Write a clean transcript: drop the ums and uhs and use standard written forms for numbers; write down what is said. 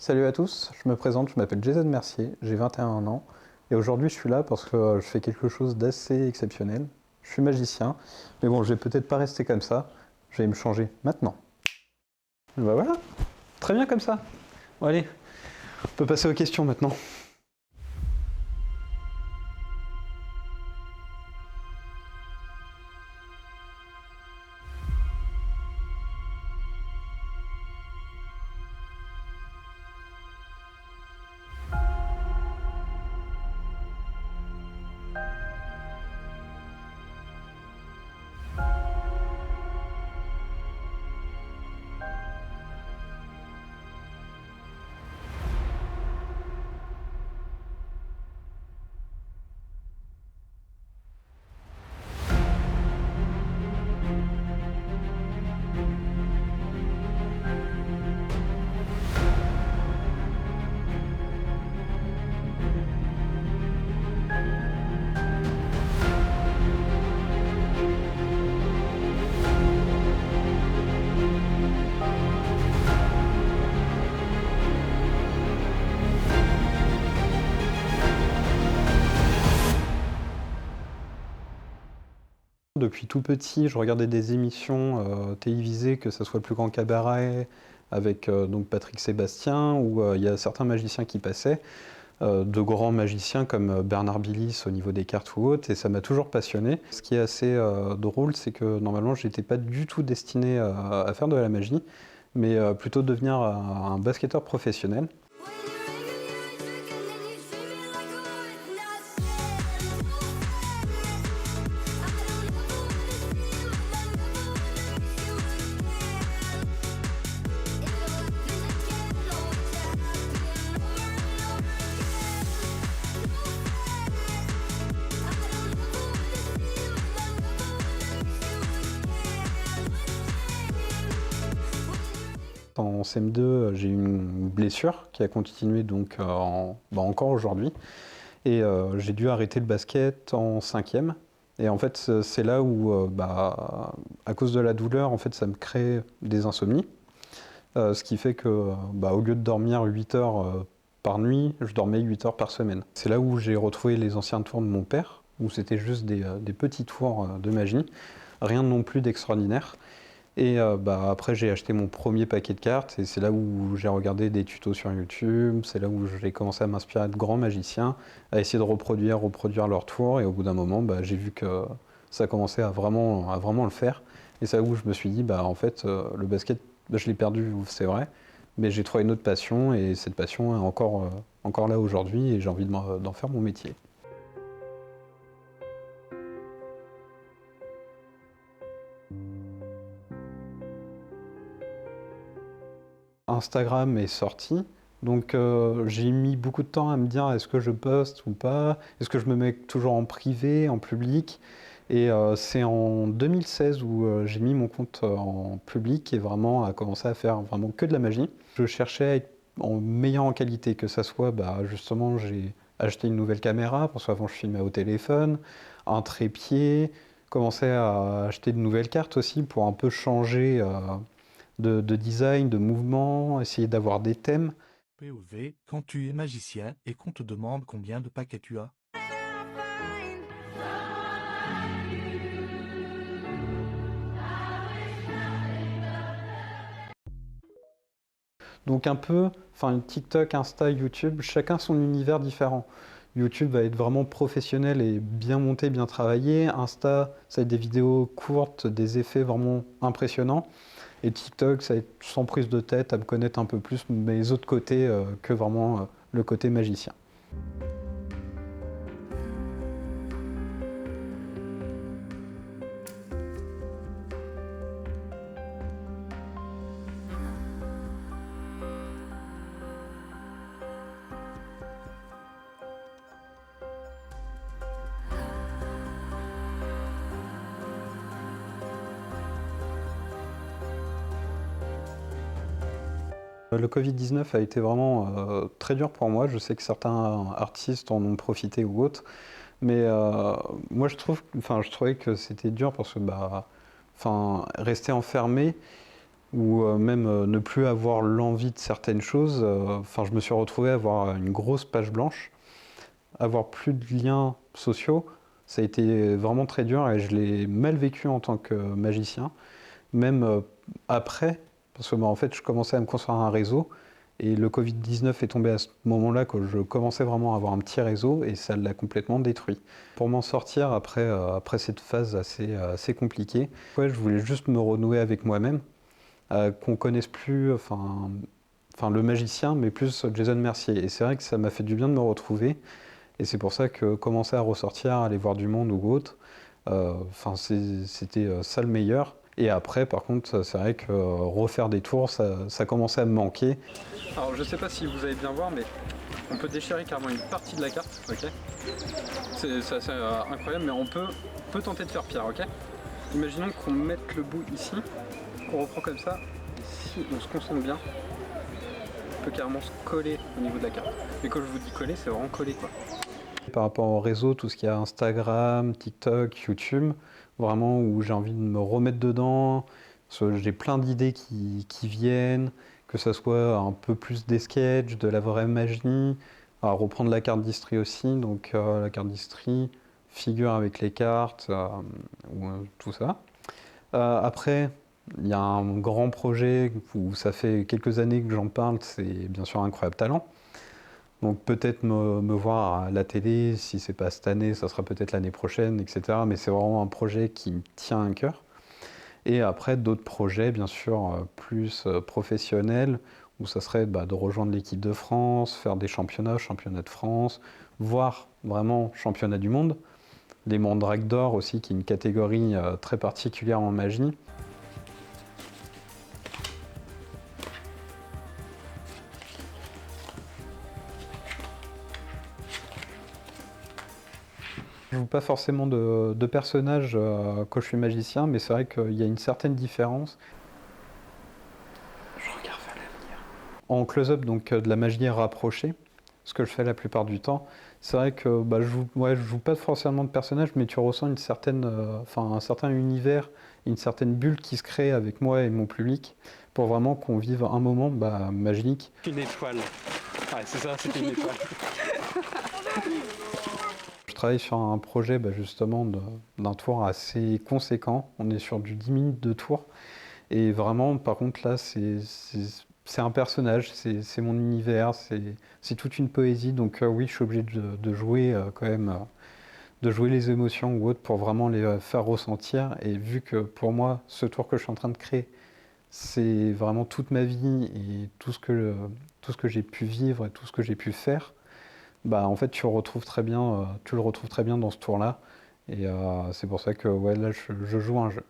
Salut à tous, je me présente, je m'appelle Jason Mercier, j'ai 21 ans et aujourd'hui je suis là parce que je fais quelque chose d'assez exceptionnel. Je suis magicien, mais bon, je vais peut-être pas rester comme ça, je vais me changer maintenant. Bah voilà, très bien comme ça. Bon allez, on peut passer aux questions maintenant. Depuis tout petit, je regardais des émissions télévisées, que ce soit Le Plus Grand Cabaret, avec donc Patrick Sébastien, où il y a certains magiciens qui passaient, de grands magiciens comme Bernard Billis au niveau des cartes ou autres, et ça m'a toujours passionné. Ce qui est assez drôle, c'est que normalement, je n'étais pas du tout destiné à faire de la magie, mais plutôt devenir un basketteur professionnel. En CM2, j'ai eu une blessure qui a continué donc encore aujourd'hui. Et j'ai dû arrêter le basket en 5e. Et en fait, c'est là où, à cause de la douleur, en fait, ça me crée des insomnies. Ce qui fait que, au lieu de dormir 8 heures par nuit, je dormais 8 heures par semaine. C'est là où j'ai retrouvé les anciens tours de mon père, où c'était juste des petits tours de magie, rien non plus d'extraordinaire. Et après, j'ai acheté mon premier paquet de cartes et c'est là où j'ai regardé des tutos sur YouTube, c'est là où j'ai commencé à m'inspirer de grands magiciens, à essayer de reproduire leur tour. Et au bout d'un moment, j'ai vu que ça commençait à vraiment le faire. Et c'est là où je me suis dit, en fait, le basket, je l'ai perdu, c'est vrai, mais j'ai trouvé une autre passion et cette passion est encore là aujourd'hui et j'ai envie d'en faire mon métier. Instagram est sorti, donc j'ai mis beaucoup de temps à me dire est-ce que je poste ou pas, est-ce que je me mets toujours en privé, en public, et c'est en 2016 où j'ai mis mon compte en public et vraiment à commencer à faire vraiment que de la magie. Je cherchais à être meilleur en qualité, que ça soit justement j'ai acheté une nouvelle caméra, parce qu'avant je filmais au téléphone, un trépied, commencé à acheter de nouvelles cartes aussi pour un peu changer de design, de mouvement, essayer d'avoir des thèmes. POV, quand tu es magicien et qu'on te demande combien de paquets tu as. Donc un peu, enfin TikTok, Insta, YouTube, chacun son univers différent. YouTube va être vraiment professionnel et bien monté, bien travaillé. Insta, ça va être des vidéos courtes, des effets vraiment impressionnants. Et TikTok, ça va être sans prise de tête, à me connaître un peu plus mes autres côtés que vraiment le côté magicien. Le Covid-19 a été vraiment très dur pour moi. Je sais que certains artistes en ont profité ou autres. Mais moi, je trouvais que c'était dur parce que rester enfermé, ou même ne plus avoir l'envie de certaines choses. Enfin, je me suis retrouvé à avoir une grosse page blanche, avoir plus de liens sociaux. Ça a été vraiment très dur et je l'ai mal vécu en tant que magicien. Même après, parce que en fait, je commençais à me construire un réseau et le Covid-19 est tombé à ce moment-là que je commençais vraiment à avoir un petit réseau et ça l'a complètement détruit. Pour m'en sortir après cette phase assez compliquée, ouais, je voulais juste me renouer avec moi-même, qu'on connaisse plus, enfin le magicien, mais plus Jason Mercier. Et c'est vrai que ça m'a fait du bien de me retrouver. Et c'est pour ça que commencer à ressortir, aller voir du monde ou autre, c'était ça le meilleur. Et après, par contre, c'est vrai que refaire des tours, ça commençait à me manquer. Alors, je sais pas si vous allez bien voir, mais on peut déchirer carrément une partie de la carte, ok. C'est assez incroyable, mais on peut tenter de faire pire, ok. Imaginons qu'on mette le bout ici, qu'on reprend comme ça, et si on se concentre bien, on peut carrément se coller au niveau de la carte. Mais quand je vous dis coller, c'est vraiment coller, quoi. Par rapport au réseau, tout ce qui est Instagram, TikTok, YouTube, vraiment où j'ai envie de me remettre dedans, parce que j'ai plein d'idées qui viennent, que ce soit un peu plus des sketchs, de la vraie magie, reprendre la carte d'Istrie aussi, donc la carte d'Istrie, figure avec les cartes, tout ça. Après, il y a un grand projet où ça fait quelques années que j'en parle, c'est bien sûr Incroyable Talent. Donc peut-être me voir à la télé, si c'est pas cette année, ça sera peut-être l'année prochaine, etc. Mais c'est vraiment un projet qui me tient à cœur. Et après d'autres projets, bien sûr, plus professionnels, où ça serait de rejoindre l'équipe de France, faire des championnats de France, voire vraiment championnat du monde. Les Mandrakes d'or aussi, qui est une catégorie très particulière en magie. Je joue pas forcément de personnage quand je suis magicien, mais c'est vrai qu'il y a une certaine différence. Je regarde vers l'avenir. En close-up, donc de la magie rapprochée, ce que je fais la plupart du temps, c'est vrai que je joue pas forcément de personnage, mais tu ressens une certaine, un certain univers, une certaine bulle qui se crée avec moi et mon public, pour vraiment qu'on vive un moment magique. Une étoile. Ouais, c'est ça, c'est une étoile. Je travaille sur un projet justement d'un tour assez conséquent. On est sur du 10 minutes de tour. Et vraiment, par contre, là, c'est un personnage, c'est mon univers, c'est toute une poésie. Donc oui, je suis obligé de jouer quand même, de jouer les émotions ou autres pour vraiment les faire ressentir. Et vu que pour moi, ce tour que je suis en train de créer, c'est vraiment toute ma vie et tout ce que j'ai pu vivre et tout ce que j'ai pu faire, en fait, tu le retrouves très bien dans ce tour-là. Et c'est pour ça que ouais, là, je joue un jeu.